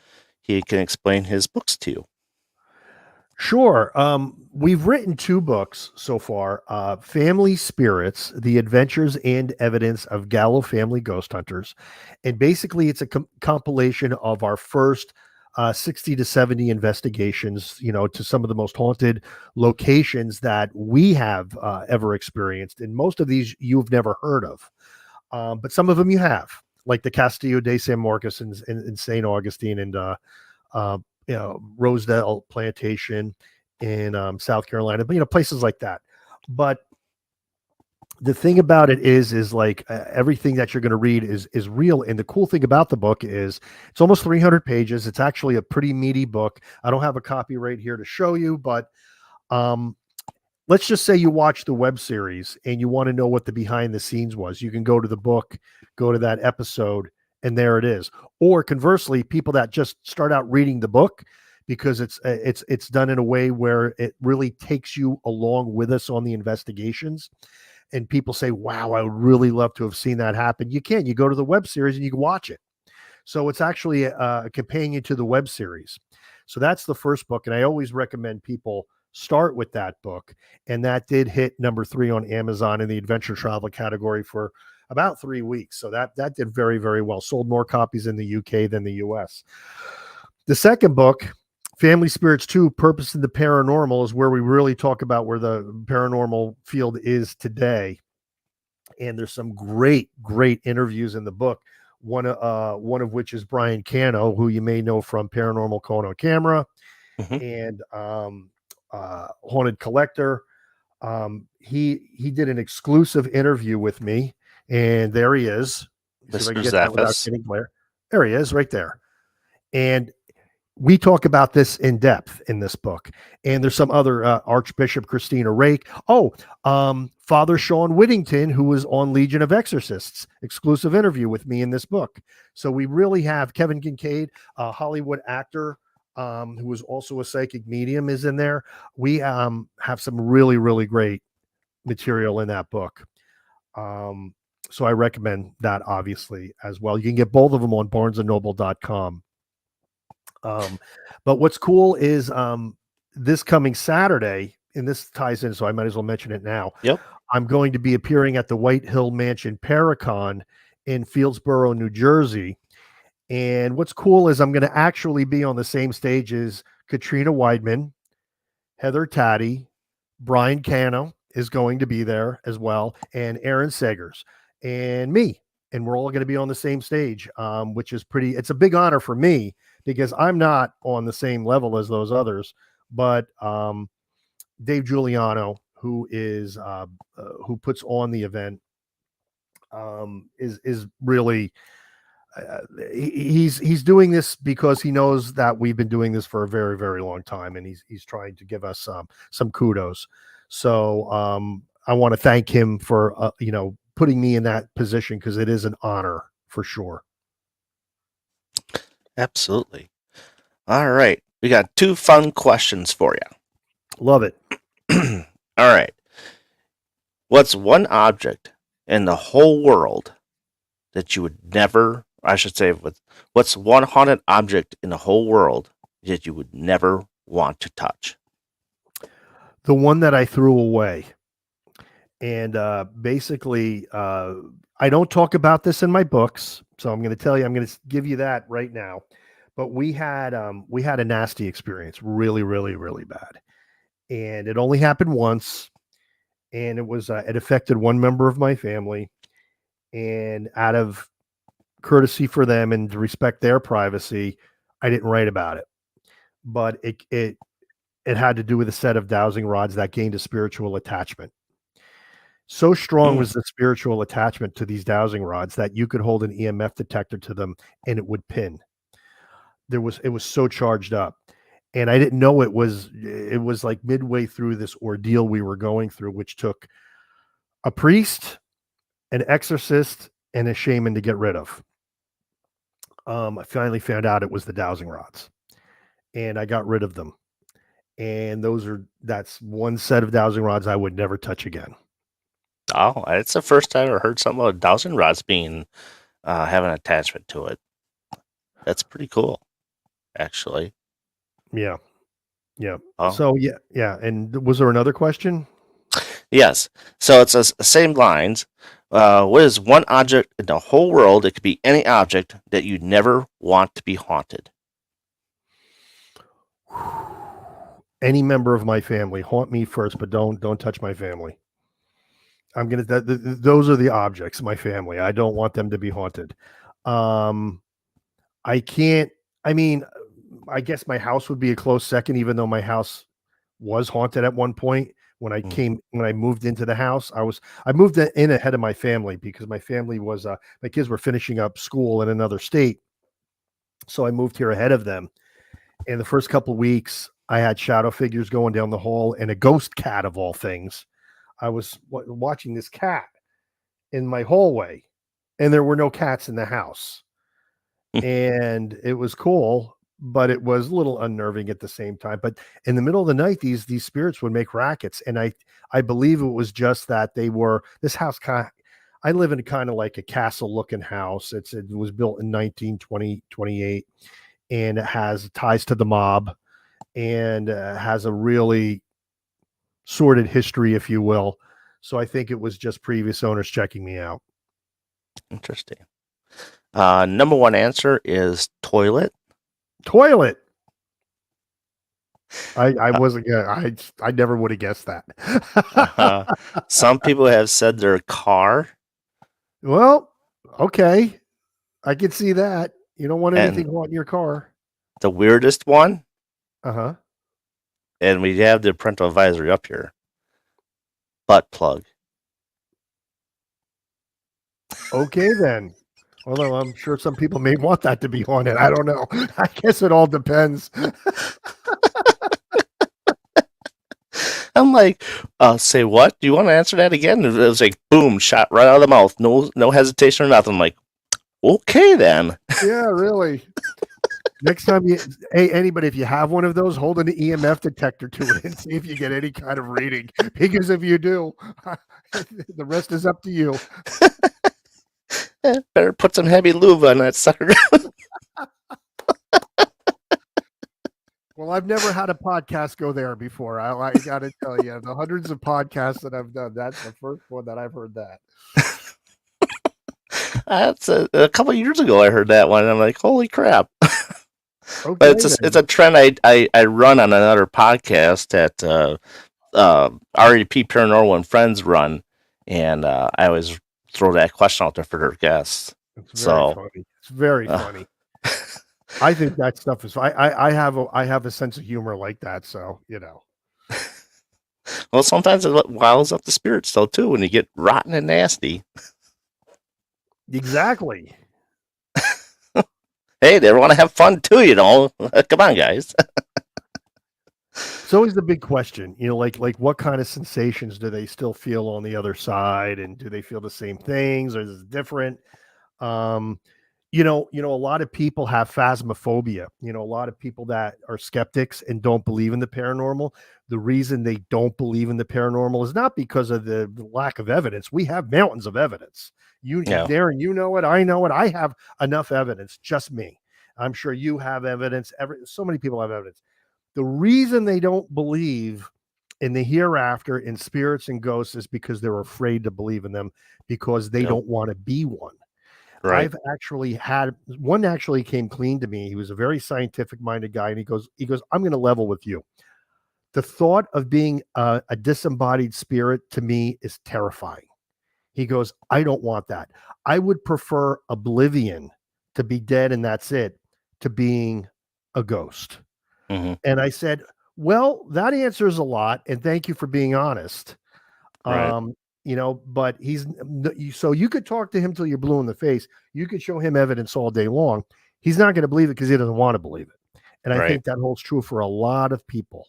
he can explain his books to you. Sure. We've written two books so far. Family Spirits, The Adventures and Evidence of Gallo Family Ghost Hunters. And basically, it's a compilation of our first 60 to 70 investigations, to some of the most haunted locations that we have ever experienced. And most of these you've never heard of, but some of them you have, like the Castillo de San Marcos in St. Augustine, and Rosedale Plantation in South Carolina, but places like that. But the thing about it is like everything that you're going to read is real. And the cool thing about the book is it's almost 300 pages. It's actually a pretty meaty book. I don't have a copy right here to show you, but let's just say you watch the web series and you want to know what the behind the scenes was. You can go to the book, go to that episode, and there it is. Or conversely, people that just start out reading the book, because it's done in a way where it really takes you along with us on the investigations. And people say, wow, I would really love to have seen that happen. You go to the web series and you can watch it. So it's actually a companion to the web series. So that's the first book. And I always recommend people start with that book. And that did hit number 3 on Amazon in the adventure travel category for about 3 weeks. So that did very, very well. Sold more copies in the UK than the US. The second book, Family Spirits 2, Purpose in the Paranormal, is where we really talk about where the paranormal field is today. And there's some great, great interviews in the book. One of which is Brian Cano, who you may know from Paranormal Caught on Camera, and Haunted Collector. He did an exclusive interview with me, and there he is. Mr. Zaffis. There he is, right there. And we talk about this in depth in this book. And there's some other Archbishop Christina Rake. Father Sean Whittington, who was on Legion of Exorcists, exclusive interview with me in this book. So we really have Kevin Kincaid, a Hollywood actor, who was also a psychic medium, is in there. We have some really, really great material in that book. So I recommend that, obviously, as well. You can get both of them on barnesandnoble.com. But what's cool is this coming Saturday, and this ties in, so I might as well mention it now. Yep. I'm going to be appearing at the White Hill Mansion Paracon in Fieldsboro, New Jersey. And what's cool is I'm going to actually be on the same stage as Katrina Weidman, Heather Taddy, Brian Cano is going to be there as well, and Aaron Segers and me. And we're all going to be on the same stage, which is it's a big honor for me because I'm not on the same level as those others. But Dave Giuliano, who puts on the event, is really he's doing this because he knows that we've been doing this for a very, very long time, and he's trying to give us some kudos. So I want to thank him for putting me in that position because it is an honor for sure. Absolutely. All right. We got 2 fun questions for you. Love it. All right. What's one object in the whole world that you would never, I should say, what's one haunted object in the whole world that you would never want to touch? The one that I threw away. And basically, I don't talk about this in my books, so I'm going to give you that right now. But we had a nasty experience, really, really, really bad, and it only happened once, and it affected one member of my family, and out of courtesy for them and to respect their privacy, I didn't write about it. But it had to do with a set of dowsing rods that gained a spiritual attachment. So strong was the spiritual attachment to these dowsing rods that you could hold an EMF detector to them and it would pin. It was so charged up. And I didn't know it was like midway through this ordeal we were going through, which took a priest, an exorcist, and a shaman to get rid of. I finally found out it was the dowsing rods, and I got rid of them. And that's one set of dowsing rods I would never touch again. Oh, it's the first time I heard something about dowsing rods being having an attachment to it. That's pretty cool, actually. Yeah. Oh. So yeah. And was there another question? Yes. So it's the same lines. What is one object in the whole world? It could be any object that you never want to be haunted. Any member of my family. Haunt me first, but don't touch my family. I'm gonna. Those are the objects. My family. I don't want them to be haunted. I can't. I mean, I guess my house would be a close second, even though my house was haunted at one point. When I moved into the house, I moved in ahead of my family because my family was my kids were finishing up school in another state, so I moved here ahead of them. And the first couple of weeks, I had shadow figures going down the hall and a ghost cat of all things. I was watching this cat in my hallway, and there were no cats in the house. And it was cool, but it was a little unnerving at the same time. But in the middle of the night, these spirits would make rackets, and I believe it was just that this house I live in kind of like a castle looking house. It was built in 1928, and it has ties to the mob, and has a really sordid history, if you will. So I think it was just previous owners checking me out. Interesting. Number one answer is toilet. Toilet. I wasn't gonna. I never would have guessed that. Some people have said their car. Well, okay, I can see that. You don't want anything haunting your car. The weirdest one. Uh-huh. And we have the parental advisory up here. Butt plug. Okay, then. Although I'm sure some people may want that to be haunted. I don't know. I guess it all depends. I'm like, say what? Do you want to answer that again? It was like, boom, shot right out of the mouth. No hesitation or nothing. I'm like, okay then. Yeah, really. Next time anybody, if you have one of those, hold an EMF detector to it and see if you get any kind of reading. Because if you do, the rest is up to you. Better put some heavy lube on that sucker. Well, I've never had a podcast go there before. I got to tell you, the hundreds of podcasts that I've done, that's the first one that I've heard that. That's a couple of years ago I heard that one, and I'm like, holy crap! But Okay, it's then. a trend I run on another podcast that REP Paranormal and Friends run, and I always throw that question out there for their guests. It's very So, funny. It's very uh, funny. I think that stuff is. I have a sense of humor like that. So well, sometimes it wiles up the spirits though too when you get rotten and nasty. exactly. Hey, they want to have fun too, you know. Come on, guys. It's always the big question, like what kind of sensations do they still feel on the other side, and do they feel the same things, or is it different? Um, a lot of people have phasmophobia. A lot of people that are skeptics and don't believe in the paranormal. The reason they don't believe in the paranormal is not because of the lack of evidence. We have mountains of evidence. Yeah, Darren, you know it. I know it. I have enough evidence. Just me. I'm sure you have evidence. So many people have evidence. The reason they don't believe in the hereafter, in spirits and ghosts, is because they're afraid to believe in them, because they yep, don't want to be one. right. I've actually had one actually came clean to me. He was a very scientific minded guy, and he goes, I'm going to level with you. The thought of being a disembodied spirit to me is terrifying. He goes, I don't want that. I would prefer oblivion, to be dead and that's it, to being a ghost. Hmm. And I said, well, that answers a lot. And thank you for being honest. Right, Um, but so you could talk to him till you're blue in the face. You could show him evidence all day long. He's not going to believe it because he doesn't want to believe it. And I right. think that holds true for a lot of people.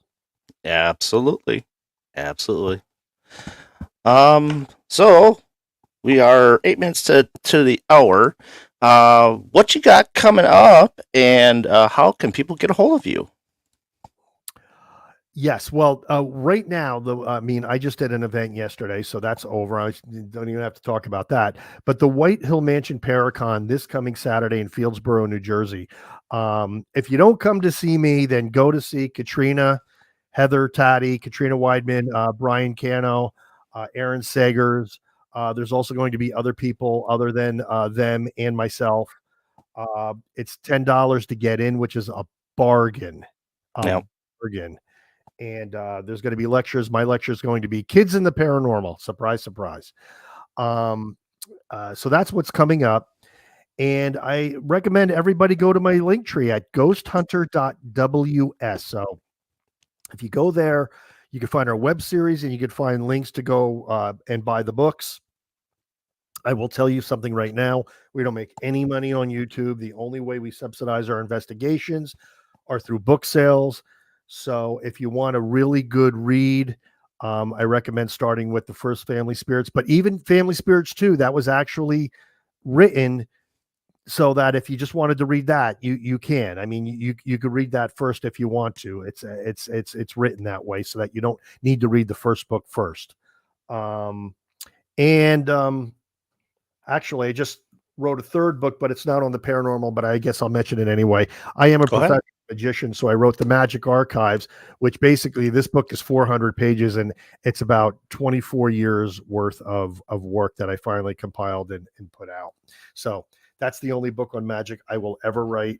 Absolutely, absolutely. So we are 8 minutes to the hour. What you got coming up, and how can people get a hold of you? Yes. Well, right now, I just did an event yesterday, so that's over. I don't even have to talk about that. But the White Hill Mansion Paracon this coming Saturday in Fieldsboro, New Jersey. If you don't come to see me, then go to see Katrina, Heather Taddy, Katrina Weidman, Brian Cano, Aaron Sagers. There's also going to be other people other than them and myself. It's $10 to get in, which is a bargain. A Yeah. bargain. And there's going to be lectures. My lecture is going to be Kids in the Paranormal. Surprise, surprise. So that's what's coming up. And I recommend everybody go to my link tree at ghosthunter.ws. So if you go there, you can find our web series and you can find links to go and buy the books. I will tell you something right now. We don't make any money on YouTube. The only way we subsidize our investigations are through book sales. So if you want a really good read, I recommend starting with the first Family Spirits, but even Family Spirits 2, that was actually written so that if you just wanted to read that, you can. I mean, you could read that first if you want to. It's written that way so that you don't need to read the first book first. And Actually, I just wrote a third book, but it's not on the paranormal, but I guess I'll mention it anyway. I am a Go ahead. professional magician, so I wrote the Magic Archives, which basically this book is 400 pages and it's about 24 years worth of work that I finally compiled and put out. So that's the only book on magic I will ever write.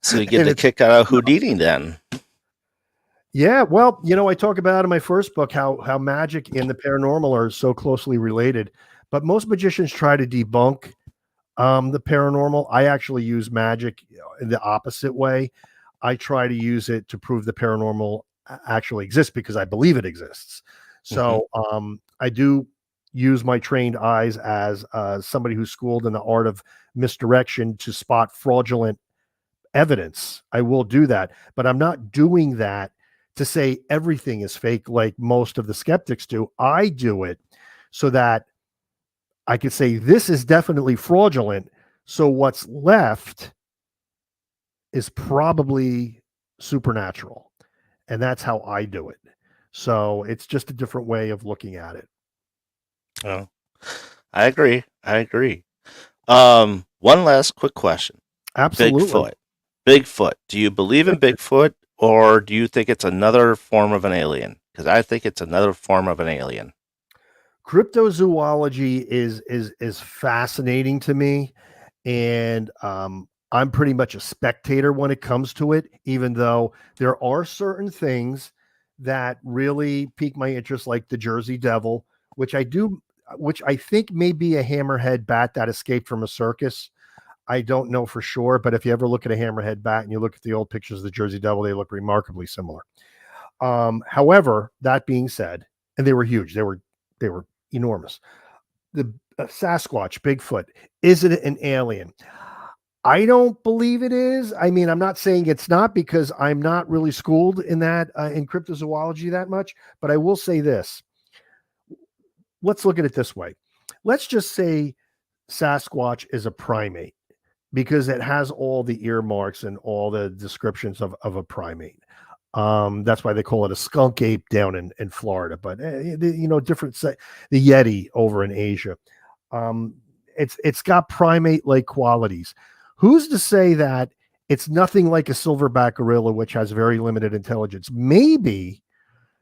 So you get And the it's kick out of Houdini then. Yeah, well, I talk about in my first book how magic and the paranormal are so closely related, but most magicians try to debunk the paranormal. I actually use magic in the opposite way. I try to use it to prove the paranormal actually exists because I believe it exists. Hmm. So I do use my trained eyes as somebody who's schooled in the art of misdirection to spot fraudulent evidence. I will do that, but I'm not doing that to say everything is fake like most of the skeptics do. I do it so that I could say this is definitely fraudulent. So what's left is probably supernatural. And that's how I do it. So it's just a different way of looking at it. Oh, I agree. I agree. One last quick question. Absolutely. Bigfoot. Bigfoot. Do you believe in Bigfoot, or do you think it's another form of an alien? Because I think it's another form of an alien. Cryptozoology is fascinating to me, and I'm pretty much a spectator when it comes to it, even though there are certain things that really pique my interest, like the Jersey Devil, which I do, which I think may be a hammerhead bat that escaped from a circus. I don't know for sure, but if you ever look at a hammerhead bat and you look at the old pictures of the Jersey Devil, they look remarkably similar. However, that being said, and they were huge, they were enormous. The Sasquatch, Bigfoot, is it an alien? I don't believe it is. I mean, I'm not saying it's not because I'm not really schooled in that in cryptozoology that much, but I will say this. Let's look at it this way. Let's just say Sasquatch is a primate because it has all the earmarks and all the descriptions of a primate. That's why they call it a skunk ape down in Florida, but different. The Yeti over in Asia. It's got primate like qualities. Who's to say that it's nothing like a silverback gorilla, which has very limited intelligence? Maybe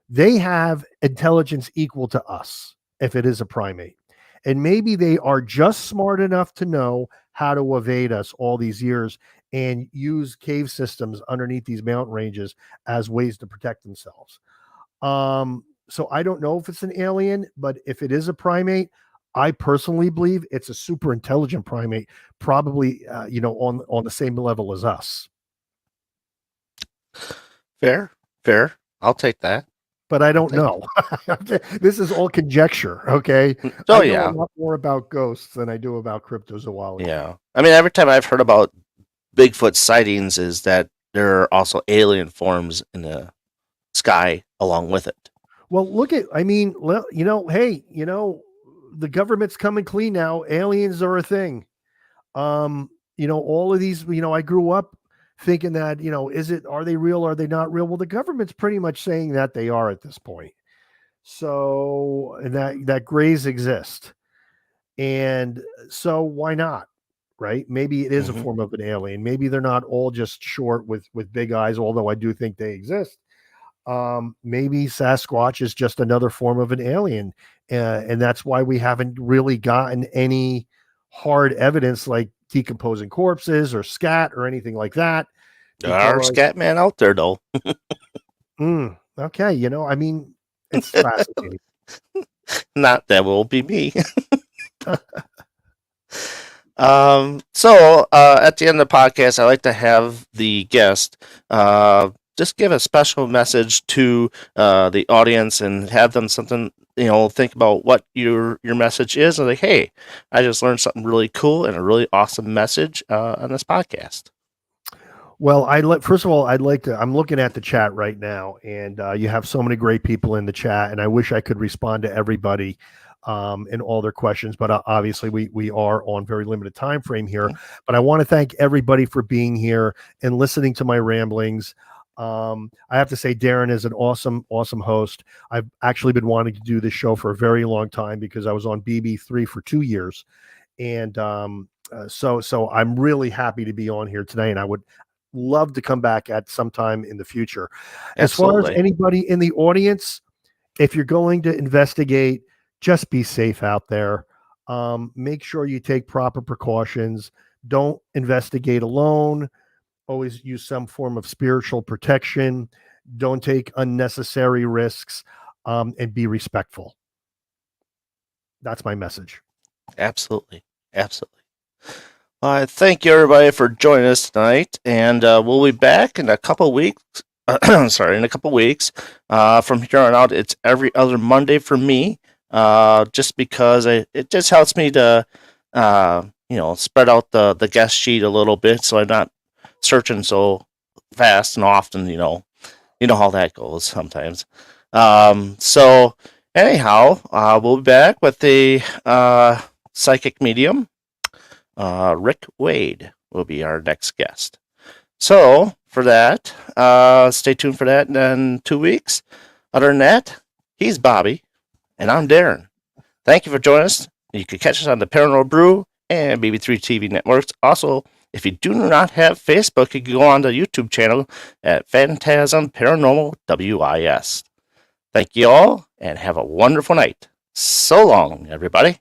they have intelligence equal to us if it is a primate. And maybe they are just smart enough to know how to evade us all these years and use cave systems underneath these mountain ranges as ways to protect themselves. So I don't know if it's an alien, but if it is a primate, I personally believe it's a super intelligent primate, probably on the same level as us. Fair. I'll take that. But I don't know. This is all conjecture. Okay. Oh, I know yeah. a lot more about ghosts than I do about cryptozoology. Yeah. I mean, every time I've heard about Bigfoot sightings is that there are also alien forms in the sky along with it. Well, hey, the government's coming clean now. Aliens are a thing. All of these, I grew up thinking that, are they real? Are they not real? Well, the government's pretty much saying that they are at this point. So that grays exist. And so why not? Right? Maybe it is a form of an alien. Maybe they're not all just short with big eyes, although I do think they exist. Maybe Sasquatch is just another form of an alien. And that's why we haven't really gotten any hard evidence like decomposing corpses or scat or anything like that. There are scat man out there, though. Okay. I mean, it's fascinating. Not that will be me. So at the end of the podcast, I like to have the guest just give a special message to the audience and have them something, think about what your message is. And like, hey, I just learned something really cool and a really awesome message on this podcast. Well, first of all, I'm looking at the chat right now, and you have so many great people in the chat, and I wish I could respond to everybody and all their questions, but obviously we are on very limited time frame here. But I want to thank everybody for being here and listening to my ramblings. I have to say, Darren is an awesome host. I've actually been wanting to do this show for a very long time because I was on BB3 for 2 years, and so I'm really happy to be on here today, and I would love to come back at some time in the future. As far as anybody in the audience, if you're going to investigate, just be safe out there. Make sure you take proper precautions. Don't investigate alone. Always use some form of spiritual protection. Don't take unnecessary risks, and be respectful. That's my message. Absolutely. Thank you, everybody, for joining us tonight, and we'll be back in a couple weeks. In a couple weeks. From here on out, it's every other Monday for me. Just because it just helps me to, spread out the guest sheet a little bit, so I'm not searching so fast and often. You know how that goes sometimes. So anyhow, we'll be back with the psychic medium. Rick Wade will be our next guest. So for that, stay tuned for that in 2 weeks. Other than that, he's Bobby, and I'm Darren. Thank you for joining us. You can catch us on the Paranormal Brew and BB3 TV networks. Also, if you do not have Facebook, you can go on the YouTube channel at Phantasm Paranormal WIS. Thank you all, and have a wonderful night. So long, everybody.